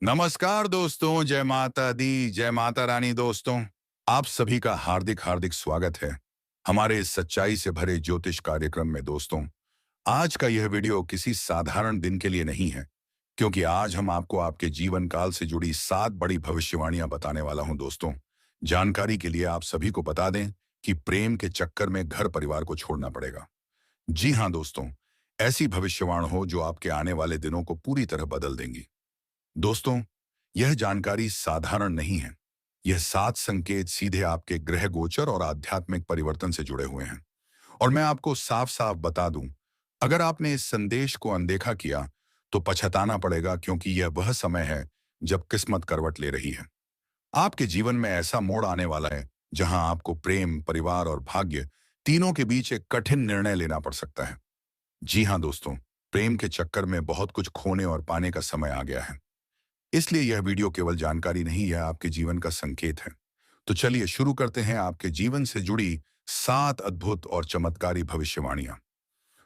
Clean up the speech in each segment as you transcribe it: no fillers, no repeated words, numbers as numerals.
नमस्कार दोस्तों, जय माता दी, जय माता रानी दोस्तों। आप सभी का हार्दिक हार्दिक स्वागत है हमारे इस सच्चाई से भरे ज्योतिष कार्यक्रम में दोस्तों। आज का यह वीडियो किसी साधारण दिन के लिए नहीं है, क्योंकि आज हम आपको आपके जीवन काल से जुड़ी 7 बड़ी भविष्यवाणियां बताने वाला हूं दोस्तों। जानकारी के लिए आप सभी को बता दें कि प्रेम के चक्कर में घर परिवार को छोड़ना पड़ेगा। जी हाँ दोस्तों, ऐसी भविष्यवाणी हो जो आपके आने वाले दिनों को पूरी तरह बदल देंगी। दोस्तों, यह जानकारी साधारण नहीं है। यह 7 संकेत सीधे आपके ग्रह गोचर और आध्यात्मिक परिवर्तन से जुड़े हुए हैं। और मैं आपको साफ साफ बता दूं, अगर आपने इस संदेश को अनदेखा किया तो पछताना पड़ेगा, क्योंकि यह वह समय है जब किस्मत करवट ले रही है। आपके जीवन में ऐसा मोड़ आने वाला है जहां आपको प्रेम, परिवार और भाग्य तीनों के बीच एक कठिन निर्णय लेना पड़ सकता है। जी हाँ दोस्तों, प्रेम के चक्कर में बहुत कुछ खोने और पाने का समय आ गया है। इसलिए यह वीडियो केवल जानकारी नहीं, यह आपके जीवन का संकेत है। तो चलिए शुरू करते हैं आपके जीवन से जुड़ी 7 अद्भुत और चमत्कारी भविष्यवाणियां।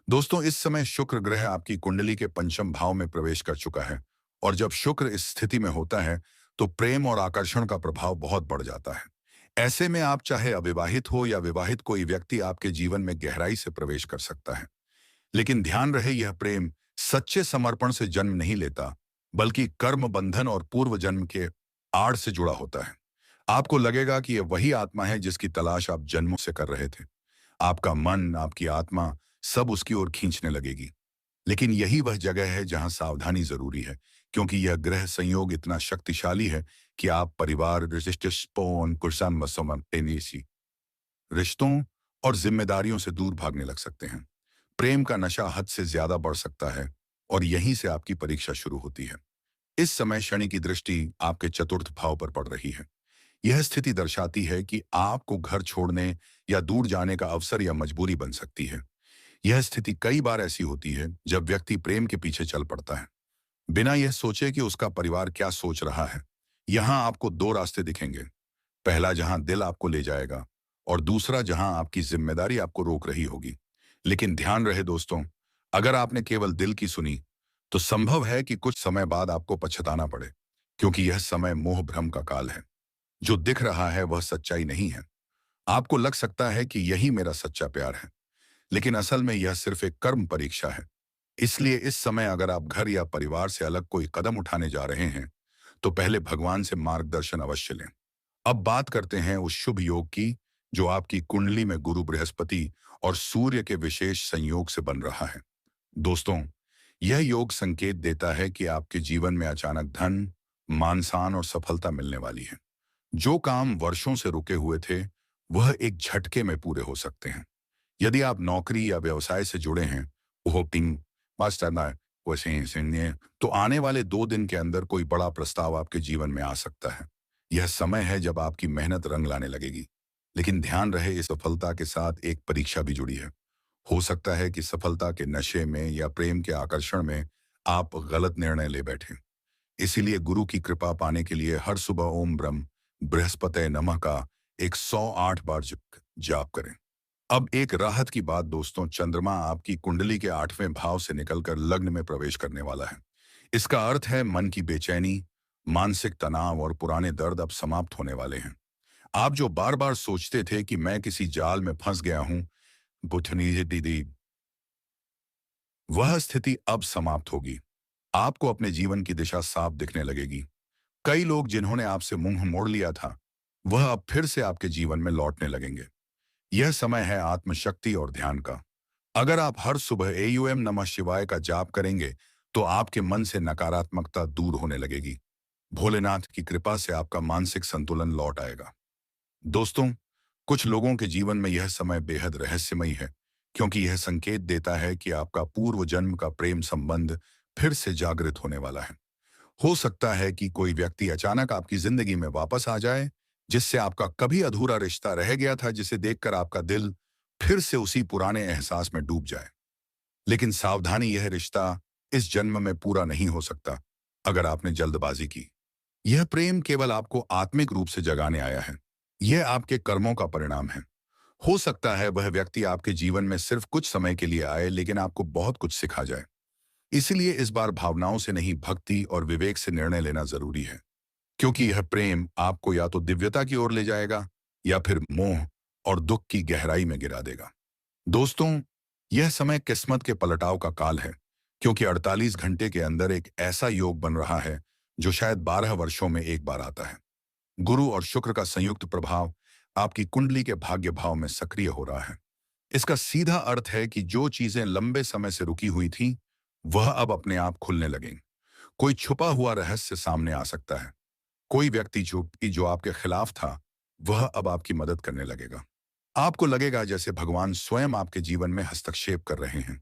दोस्तों, इस समय शुक्र ग्रह आपकी कुंडली के पंचम भाव में प्रवेश कर चुका है। और जब शुक्र इस स्थिति में होता है तो प्रेम और आकर्षण का प्रभाव बहुत बढ़ जाता है। ऐसे में आप चाहे अविवाहित हो या विवाहित, कोई व्यक्ति आपके जीवन में गहराई से प्रवेश कर सकता है। लेकिन ध्यान रहे, यह प्रेम सच्चे समर्पण से जन्म नहीं लेता, बल्कि कर्म बंधन और पूर्व जन्म के आड़ से जुड़ा होता है। आपको लगेगा कि यह वही आत्मा है जिसकी तलाश आप जन्मों से कर रहे थे। आपका मन, आपकी आत्मा सब उसकी ओर खींचने लगेगी। लेकिन यही वह जगह है जहां सावधानी जरूरी है, क्योंकि यह ग्रह संयोग इतना शक्तिशाली है कि आप परिवार, रिश्तों और जिम्मेदारियों से दूर भागने लग सकते हैं। प्रेम का नशा हद से ज्यादा बढ़ सकता है और यहीं से आपकी परीक्षा शुरू होती है। इस समय शनि की दृष्टि आपके चतुर्थ भाव पर पड़ रही है। यह स्थिति दर्शाती है कि आपको घर छोड़ने या दूर जाने का अवसर या मजबूरी बन सकती है। यह स्थिति कई बार ऐसी होती है जब व्यक्ति प्रेम के पीछे चल पड़ता है, बिना यह सोचे कि उसका परिवार क्या सोच रहा है। यहाँ आपको 2 रास्ते दिखेंगे। पहला जहां दिल आपको ले जाएगा, और दूसरा जहां आपकी जिम्मेदारी आपको रोक रही होगी। लेकिन ध्यान रहे दोस्तों, अगर आपने केवल दिल की सुनी तो संभव है कि कुछ समय बाद आपको पछताना पड़े, क्योंकि यह समय मोह भ्रम का काल है। जो दिख रहा है वह सच्चाई नहीं है। आपको लग सकता है कि यही मेरा सच्चा प्यार है, लेकिन असल में यह सिर्फ एक कर्म परीक्षा है। इसलिए इस समय अगर आप घर या परिवार से अलग कोई कदम उठाने जा रहे हैं तो पहले भगवान से मार्गदर्शन अवश्य लें। अब बात करते हैं उस शुभ योग की जो आपकी कुंडली में गुरु, बृहस्पति और सूर्य के विशेष संयोग से बन रहा है। दोस्तों, यह योग संकेत देता है कि आपके जीवन में अचानक धन, मान सम्मान और सफलता मिलने वाली है। जो काम वर्षों से रुके हुए थे वह एक झटके में पूरे हो सकते हैं। यदि आप नौकरी या व्यवसाय से जुड़े हैं, होपिंग मास्टर तो आने वाले 2 दिन के अंदर कोई बड़ा प्रस्ताव आपके जीवन में आ सकता है। यह समय है जब आपकी मेहनत रंग लाने लगेगी। लेकिन ध्यान रहे, इस सफलता के साथ एक परीक्षा भी जुड़ी है। हो सकता है कि सफलता के नशे में या प्रेम के आकर्षण में आप गलत निर्णय ले बैठें। इसीलिए गुरु की कृपा पाने के लिए हर सुबह ओम ब्रह्म बृहस्पति नमः का 108 बार जाप करें। अब एक राहत की बात दोस्तों, चंद्रमा आपकी कुंडली के 8वें भाव से निकलकर लग्न में प्रवेश करने वाला है। इसका अर्थ है मन की बेचैनी, मानसिक तनाव और पुराने दर्द अब समाप्त होने वाले हैं। आप जो बार बार सोचते थे कि मैं किसी जाल में फंस गया हूं, बुथनी दीदी, वह स्थिति अब समाप्त होगी। आपको अपने जीवन की दिशा साफ दिखने लगेगी। कई लोग जिन्होंने आपसे मुंह मोड़ लिया था, वह अब फिर से आपके जीवन में लौटने लगेंगे। यह समय है आत्मशक्ति और ध्यान का। अगर आप हर सुबह एयूएम नमः शिवाय का जाप करेंगे तो आपके मन से नकारात्मकता दूर होने लगेगी। भोलेनाथ की कृपा से आपका मानसिक संतुलन लौट आएगा। दोस्तों, कुछ लोगों के जीवन में यह समय बेहद रहस्यमयी है, क्योंकि यह संकेत देता है कि आपका पूर्व जन्म का प्रेम संबंध फिर से जागृत होने वाला है। हो सकता है कि कोई व्यक्ति अचानक आपकी जिंदगी में वापस आ जाए, जिससे आपका कभी अधूरा रिश्ता रह गया था, जिसे देखकर आपका दिल फिर से उसी पुराने एहसास में डूब जाए। लेकिन सावधानी, यह रिश्ता इस जन्म में पूरा नहीं हो सकता अगर आपने जल्दबाजी की। यह प्रेम केवल आपको आत्मिक रूप से जगाने आया है। यह आपके कर्मों का परिणाम है। हो सकता है वह व्यक्ति आपके जीवन में सिर्फ कुछ समय के लिए आए, लेकिन आपको बहुत कुछ सिखा जाए। इसीलिए इस बार भावनाओं से नहीं, भक्ति और विवेक से निर्णय लेना जरूरी है, क्योंकि यह प्रेम आपको या तो दिव्यता की ओर ले जाएगा या फिर मोह और दुख की गहराई में गिरा देगा। दोस्तों, यह समय किस्मत के पलटाव का काल है, क्योंकि 48 घंटे के अंदर एक ऐसा योग बन रहा है जो शायद 12 वर्षों में एक बार आता है। गुरु और शुक्र का संयुक्त प्रभाव आपकी कुंडली के भाग्य भाव में सक्रिय हो रहा है। इसका सीधा अर्थ है कि जो चीजें लंबे समय से रुकी हुई थीं, वह अब अपने आप खुलने लगेंगी। कोई छुपा हुआ रहस्य सामने आ सकता है। कोई व्यक्ति जो आपके खिलाफ था, वह अब आपकी मदद करने लगेगा। आपको लगेगा जैसे भगवान स्वयं आपके जीवन में हस्तक्षेप कर रहे हैं।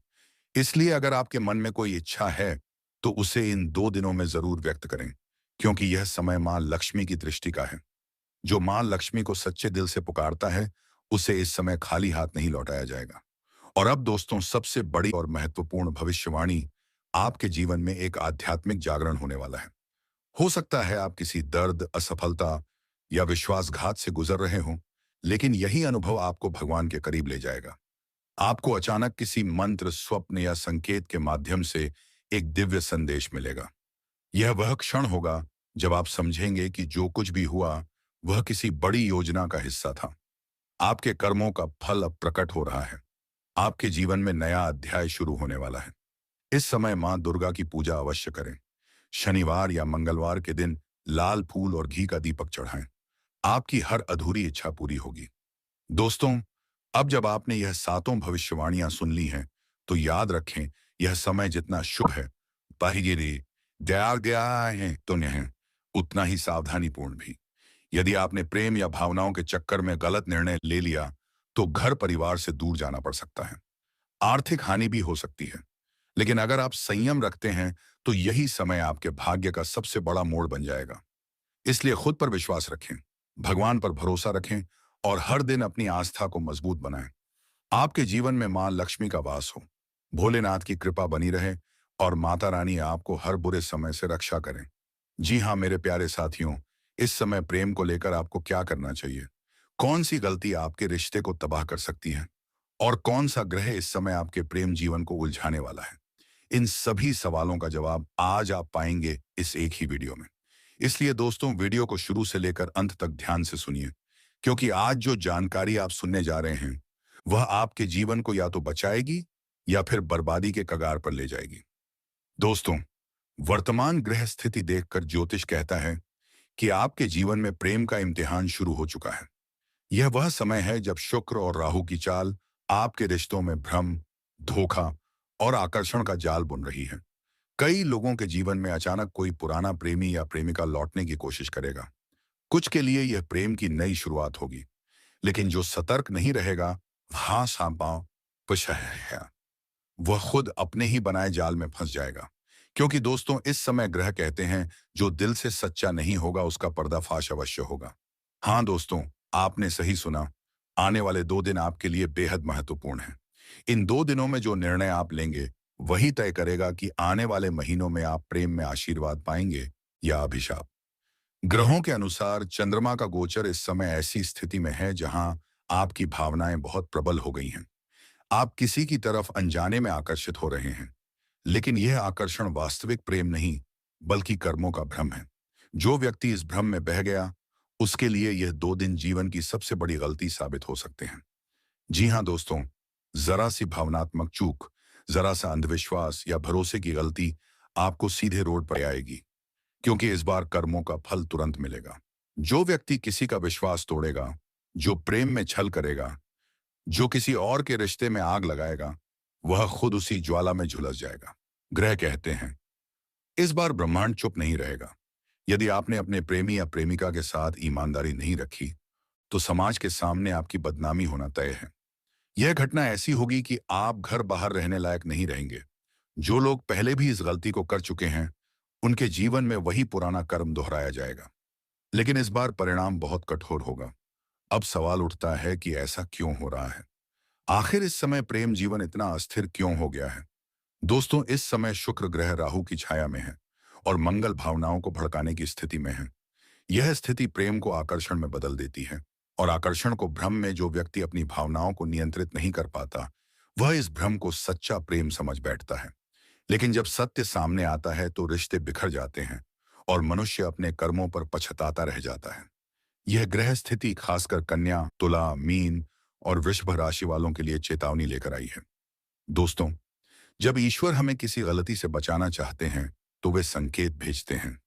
इसलिए अगर आपके मन में कोई इच्छा है, तो उसे इन 2 दिनों में जरूर व्यक्त करें, क्योंकि यह समय मां लक्ष्मी की दृष्टि का है। जो मां लक्ष्मी को सच्चे दिल से पुकारता है, उसे इस समय खाली हाथ नहीं लौटाया जाएगा। और अब दोस्तों, सबसे बड़ी और महत्वपूर्ण भविष्यवाणी, आपके जीवन में एक आध्यात्मिक जागरण होने वाला है। हो सकता है आप किसी दर्द, असफलता या विश्वासघात से गुजर रहे हों, लेकिन यही अनुभव आपको भगवान के करीब ले जाएगा। आपको अचानक किसी मंत्र, स्वप्न या संकेत के माध्यम से एक दिव्य संदेश मिलेगा। यह वह क्षण होगा जब आप समझेंगे कि जो कुछ भी हुआ, वह किसी बड़ी योजना का हिस्सा था। आपके कर्मों का फल अब प्रकट हो रहा है। आपके जीवन में नया अध्याय शुरू होने वाला है। इस समय मां दुर्गा की पूजा अवश्य करें। शनिवार या मंगलवार के दिन लाल फूल और घी का दीपक चढ़ाएं। आपकी हर अधूरी इच्छा पूरी होगी। दोस्तों, अब जब आपने यह सातों भविष्यवाणियां सुन ली हैं, तो याद रखें, यह समय जितना शुभ है, बाहिरी दया गया है तो नहीं, उतना ही सावधानीपूर्ण भी। यदि आपने प्रेम या भावनाओं के चक्कर में गलत निर्णय ले लिया, तो घर परिवार से दूर जाना पड़ सकता है। आर्थिक हानि भी हो सकती है। लेकिन अगर आप संयम रखते हैं, तो यही समय आपके भाग्य का सबसे बड़ा मोड़ बन जाएगा। इसलिए खुद पर विश्वास रखें, भगवान पर भरोसा रखें और हर दिन अपनी आस्था को मजबूत बनाएं। आपके जीवन में मां लक्ष्मी का वास हो, भोलेनाथ की कृपा बनी रहे और माता रानी आपको हर बुरे समय से रक्षा करें। जी हाँ मेरे प्यारे साथियों, इस समय प्रेम को लेकर आपको क्या करना चाहिए? कौन सी गलती आपके रिश्ते को तबाह कर सकती है? और कौन सा ग्रह इस समय आपके प्रेम जीवन को उलझाने वाला है? इन सभी सवालों का जवाब आज आप पाएंगे इस एक ही वीडियो में। इसलिए दोस्तों, वीडियो को शुरू से लेकर अंत तक ध्यान से सुनिए, क्योंकि आज जो जानकारी आप सुनने जा रहे हैं, वह आपके जीवन को या तो बचाएगी या फिर बर्बादी के कगार पर ले जाएगी। दोस्तों, वर्तमान ग्रह स्थिति देखकर ज्योतिष कहता है कि आपके जीवन में प्रेम का इम्तिहान शुरू हो चुका है। यह वह समय है जब शुक्र और राहु की चाल आपके रिश्तों में भ्रम, धोखा और आकर्षण का जाल बुन रही है। कई लोगों के जीवन में अचानक कोई पुराना प्रेमी या प्रेमिका लौटने की कोशिश करेगा। कुछ के लिए यह प्रेम की नई शुरुआत होगी, लेकिन जो सतर्क नहीं रहेगा, हाँ सांपाओ है, वह खुद अपने ही बनाए जाल में फंस जाएगा। क्योंकि दोस्तों, इस समय ग्रह कहते हैं, जो दिल से सच्चा नहीं होगा, उसका पर्दाफाश अवश्य होगा। हाँ दोस्तों, आपने सही सुना। आने वाले 2 दिन आपके लिए बेहद महत्वपूर्ण हैं। इन 2 दिनों में जो निर्णय आप लेंगे, वही तय करेगा कि आने वाले महीनों में आप प्रेम में आशीर्वाद पाएंगे या अभिशाप। ग्रहों के अनुसार चंद्रमा का गोचर इस समय ऐसी स्थिति में है जहां आपकी भावनाएं बहुत प्रबल हो गई हैं। आप किसी की तरफ अनजाने में आकर्षित हो रहे हैं, लेकिन यह आकर्षण वास्तविक प्रेम नहीं, बल्कि कर्मों का भ्रम है। जो व्यक्ति इस भ्रम में बह गया, उसके लिए यह 2 दिन जीवन की सबसे बड़ी गलती साबित हो सकते हैं। जी हाँ दोस्तों, जरा सी भावनात्मक चूक, जरा सा अंधविश्वास या भरोसे की गलती आपको सीधे रोड पर आएगी, क्योंकि इस बार कर्मों का फल तुरंत मिलेगा। जो व्यक्ति किसी का विश्वास तोड़ेगा, जो प्रेम में छल करेगा, जो किसी और के रिश्ते में आग लगाएगा, वह खुद उसी ज्वाला में झुलस जाएगा। ग्रह कहते हैं, इस बार ब्रह्मांड चुप नहीं रहेगा। यदि आपने अपने प्रेमी या प्रेमिका के साथ ईमानदारी नहीं रखी, तो समाज के सामने आपकी बदनामी होना तय है। यह घटना ऐसी होगी कि आप घर बाहर रहने लायक नहीं रहेंगे। जो लोग पहले भी इस गलती को कर चुके हैं, उनके जीवन में वही पुराना कर्म दोहराया जाएगा। लेकिन इस बार परिणाम बहुत कठोर होगा। अब सवाल उठता है कि ऐसा क्यों हो रहा है? आखिर इस समय प्रेम जीवन इतना अस्थिर क्यों हो गया है? दोस्तों, इस समय शुक्र ग्रह राहु की छाया में है और मंगल भावनाओं को भड़काने की स्थिति में है। यह स्थिति प्रेम को आकर्षण में बदल देती है, और आकर्षण को भ्रम में जो व्यक्ति अपनी भावनाओं को नियंत्रित नहीं कर पाता, वह इस भ्रम को सच्चा प्रेम समझ बैठता है। लेकिन जब सत्य सामने आता है तो रिश्ते बिखर जाते हैं और मनुष्य अपने कर्मों पर पछताता रह जाता है। यह ग्रह स्थिति खासकर कन्या, तुला, मीन और वृषभ राशि वालों के लिए चेतावनी लेकर आई है। दोस्तों, जब ईश्वर हमें किसी गलती से बचाना चाहते हैं तो वे संकेत भेजते हैं,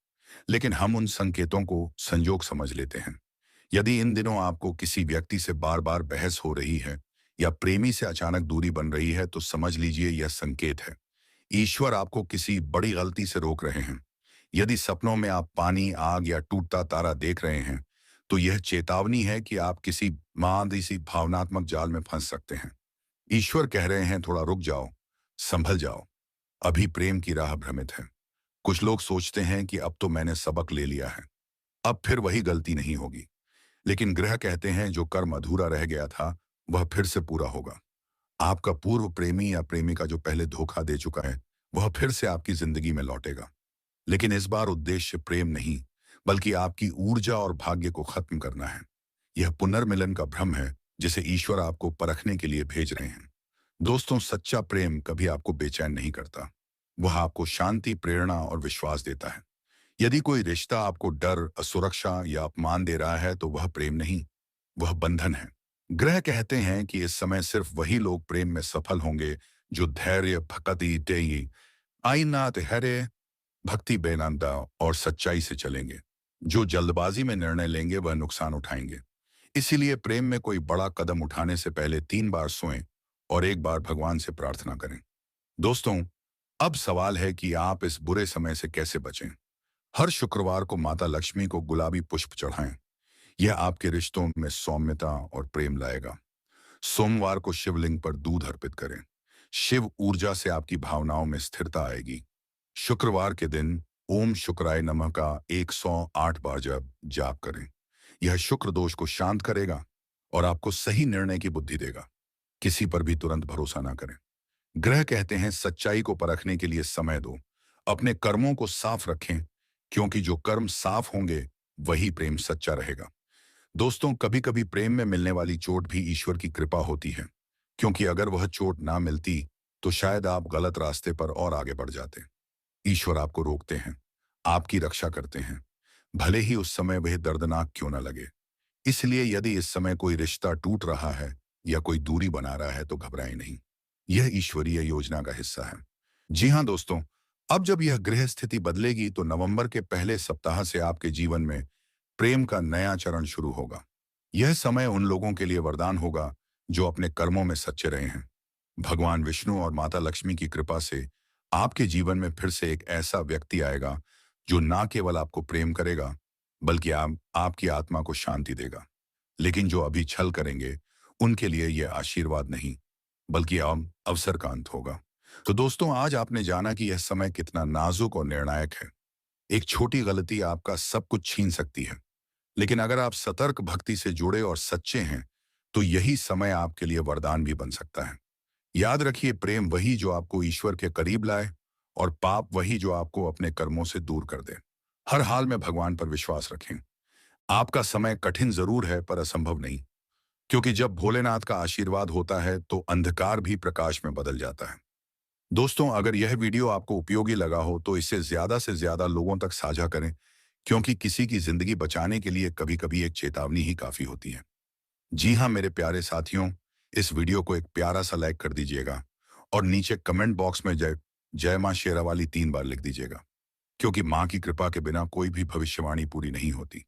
लेकिन हम उन संकेतों को संजोग समझ लेते हैं। यदि इन दिनों आपको किसी व्यक्ति से बार बार बहस हो रही है या प्रेमी से अचानक दूरी बन रही है तो समझ लीजिए यह संकेत है। ईश्वर आपको किसी बड़ी गलती से रोक रहे हैं। यदि सपनों में आप पानी, आग या टूटता तारा देख रहे हैं तो यह चेतावनी है कि आप किसी महादिसी भावनात्मक जाल में फंस सकते हैं। ईश्वर कह रहे हैं थोड़ा रुक जाओ, संभल जाओ, अभी प्रेम की राह भ्रमित है। कुछ लोग सोचते हैं कि अब तो मैंने सबक ले लिया है, अब फिर वही गलती नहीं होगी। लेकिन ग्रह कहते हैं जो कर्म अधूरा रह गया था वह फिर से पूरा होगा। आपका पूर्व प्रेमी या प्रेमिका जो पहले धोखा दे चुका है वह फिर से आपकी जिंदगी में लौटेगा। लेकिन इस बार उद्देश्य प्रेम नहीं, बल्कि आपकी ऊर्जा और भाग्य को खत्म करना है। यह पुनर्मिलन का भ्रम है जिसे ईश्वर आपको परखने के लिए भेज रहे हैं। दोस्तों, सच्चा प्रेम कभी आपको बेचैन नहीं करता। वह आपको शांति, प्रेरणा और विश्वास देता है। यदि कोई रिश्ता आपको डर, असुरक्षा या अपमान दे रहा है तो वह प्रेम नहीं, वह बंधन है। ग्रह कहते हैं कि इस समय सिर्फ वही लोग प्रेम में सफल होंगे जो धैर्य, भक्ति, तेई, आईना, धैर्य, भक्ति, बेनांदा और सच्चाई से चलेंगे। जो जल्दबाजी में निर्णय लेंगे वह नुकसान उठाएंगे। इसीलिए प्रेम में कोई बड़ा कदम उठाने से पहले 3 बार सोएं और 1 बार भगवान से प्रार्थना करें। दोस्तों, अब सवाल है कि आप इस बुरे समय से कैसे बचें। हर शुक्रवार को माता लक्ष्मी को गुलाबी पुष्प चढ़ाएं। यह आपके रिश्तों में सौम्यता और प्रेम लाएगा। सोमवार को शिवलिंग पर दूध अर्पित करें। शिव ऊर्जा से आपकी भावनाओं में स्थिरता आएगी। शुक्रवार के दिन ओम शुक्राय नमः का 108 बार जाप करें। यह शुक्र दोष को शांत करेगा और आपको सही निर्णय की बुद्धि देगा। किसी पर भी तुरंत भरोसा ना करें। ग्रह कहते हैं सच्चाई को परखने के लिए समय दो। अपने कर्मों को साफ रखें, क्योंकि जो कर्म साफ होंगे वही प्रेम सच्चा रहेगा। दोस्तों, कभी कभी प्रेम में मिलने वाली चोट भी ईश्वर की कृपा होती है, क्योंकि अगर वह चोट ना मिलती तो शायद आप गलत रास्ते पर और आगे बढ़ जाते। ईश्वर आपको रोकते हैं, आपकी रक्षा करते हैं, भले ही उस समय वह दर्दनाक क्यों ना लगे। इसलिए यदि इस समय कोई रिश्ता टूट रहा है या कोई दूरी बना रहा है तो घबराएं नहीं। यह ईश्वरीय योजना का हिस्सा है। जी हाँ दोस्तों, अब जब यह ग्रह स्थिति बदलेगी तो नवंबर के पहले सप्ताह से आपके जीवन में प्रेम का नया चरण शुरू होगा। यह समय उन लोगों के लिए वरदान होगा जो अपने कर्मों में सच्चे रहे हैं। भगवान विष्णु और माता लक्ष्मी की कृपा से आपके जीवन में फिर से एक ऐसा व्यक्ति आएगा जो ना केवल आपको प्रेम करेगा बल्कि आपकी आत्मा को शांति देगा। लेकिन जो अभी छल करेंगे उनके लिए यह आशीर्वाद नहीं बल्कि अवसर का अंत होगा। तो दोस्तों, आज आपने जाना कि यह समय कितना नाजुक और निर्णायक है। एक छोटी गलती आपका सब कुछ छीन सकती है, लेकिन अगर आप सतर्क, भक्ति से जुड़े और सच्चे हैं तो यही समय आपके लिए वरदान भी बन सकता है। याद रखिए, प्रेम वही जो आपको ईश्वर के करीब लाए और पाप वही जो आपको अपने कर्मों से दूर कर दे। हर हाल में भगवान पर विश्वास रखें। आपका समय कठिन जरूर है पर असंभव नहीं, क्योंकि जब भोलेनाथ का आशीर्वाद होता है तो अंधकार भी प्रकाश में बदल जाता है। दोस्तों, अगर यह वीडियो आपको उपयोगी लगा हो तो इसे ज्यादा से ज्यादा लोगों तक साझा करें, क्योंकि किसी की जिंदगी बचाने के लिए कभी कभी एक चेतावनी ही काफी होती है। जी हाँ मेरे प्यारे साथियों, इस वीडियो को एक प्यारा सा लाइक कर दीजिएगा और नीचे कमेंट बॉक्स में जय जय मां शेरावाली 3 बार लिख दीजिएगा, क्योंकि मां की कृपा के बिना कोई भी भविष्यवाणी पूरी नहीं होती।